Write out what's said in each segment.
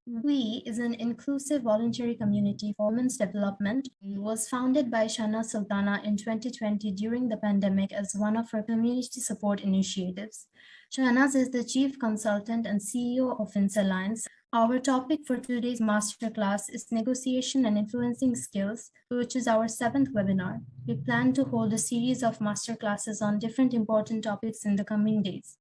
WE is an inclusive voluntary community for women's development. It was founded by Shahnaz Sultana in 2020 during the pandemic as one of her community support initiatives. Shahnaz is the chief consultant and CEO of Vince Alliance. Our topic for today's masterclass is negotiation and influencing skills, which is our seventh webinar. We plan to hold a series of masterclasses on different important topics in the coming days.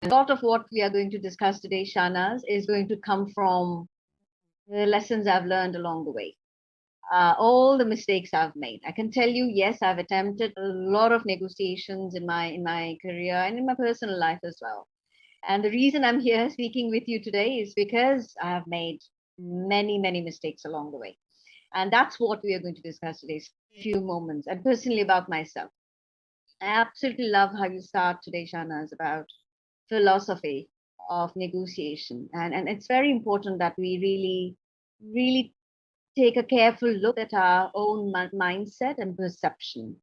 A lot of what we are going to discuss today, Shahnaz, is going to come from the lessons I've learned along the way. All the mistakes I've made. I can tell you, yes, I've attempted a lot of negotiations in my career and in my personal life as well. And the reason I'm here speaking with you today is because I have made many, many mistakes along the way. And that's what we are going to discuss today, a few moments, and personally about myself. I absolutely love how you start today, Shahnaz, about philosophy of negotiation. And it's very important that we really take a careful look at our own mindset and perception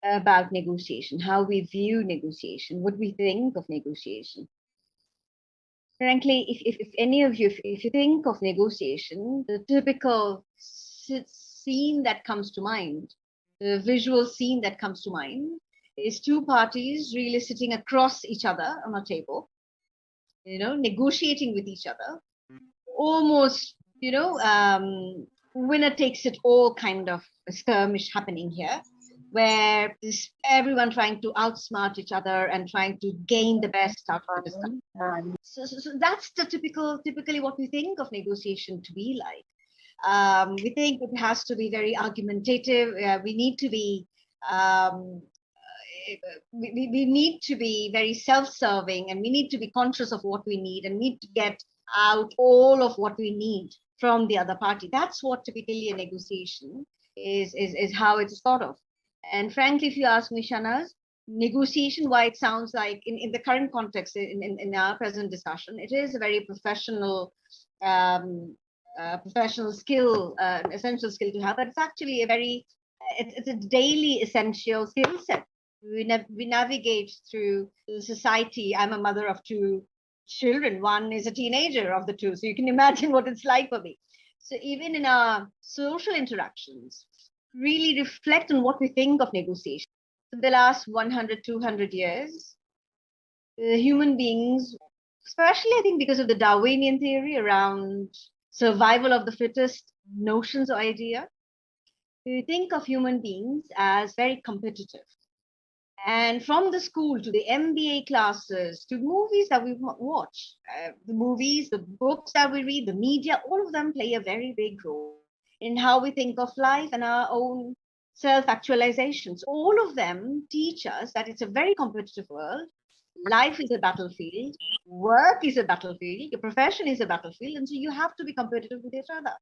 about negotiation, how we view negotiation, what we think of negotiation. Frankly, if any of you, if you think of negotiation, the typical scene that comes to mind, the visual scene that comes to mind is two parties really sitting across each other on a table, negotiating with each other, almost, winner takes it all kind of a skirmish happening here, where everyone trying to outsmart each other and trying to gain the best out of the discussion. So that's the typically what we think of negotiation to be like. We think it has to be very argumentative. We need to be we need to be very self-serving, and we need to be conscious of what we need and need to get out all of what we need from the other party. That's what typically a negotiation is how it's thought of. And frankly, if you ask me, Shahnaz, negotiation, why it sounds like in the current context, in our present discussion, it is a very professional professional skill, essential skill to have, but it's actually it's a daily essential skill set. We navigate through the society. I'm a mother of two children. One is a teenager of the two. So you can imagine what it's like for me. So even in our social interactions, really reflect on what we think of negotiation. For the last 100, 200 years, human beings, especially I think because of the Darwinian theory around survival of the fittest notions or idea, we think of human beings as very competitive. And from the school to the MBA classes to movies that we watch, the movies, the books that we read, the media, all of them play a very big role in how we think of life and our own self-actualizations. All of them teach us that it's a very competitive world. Life is a battlefield. Work is a battlefield. Your profession is a battlefield. And so you have to be competitive with each other.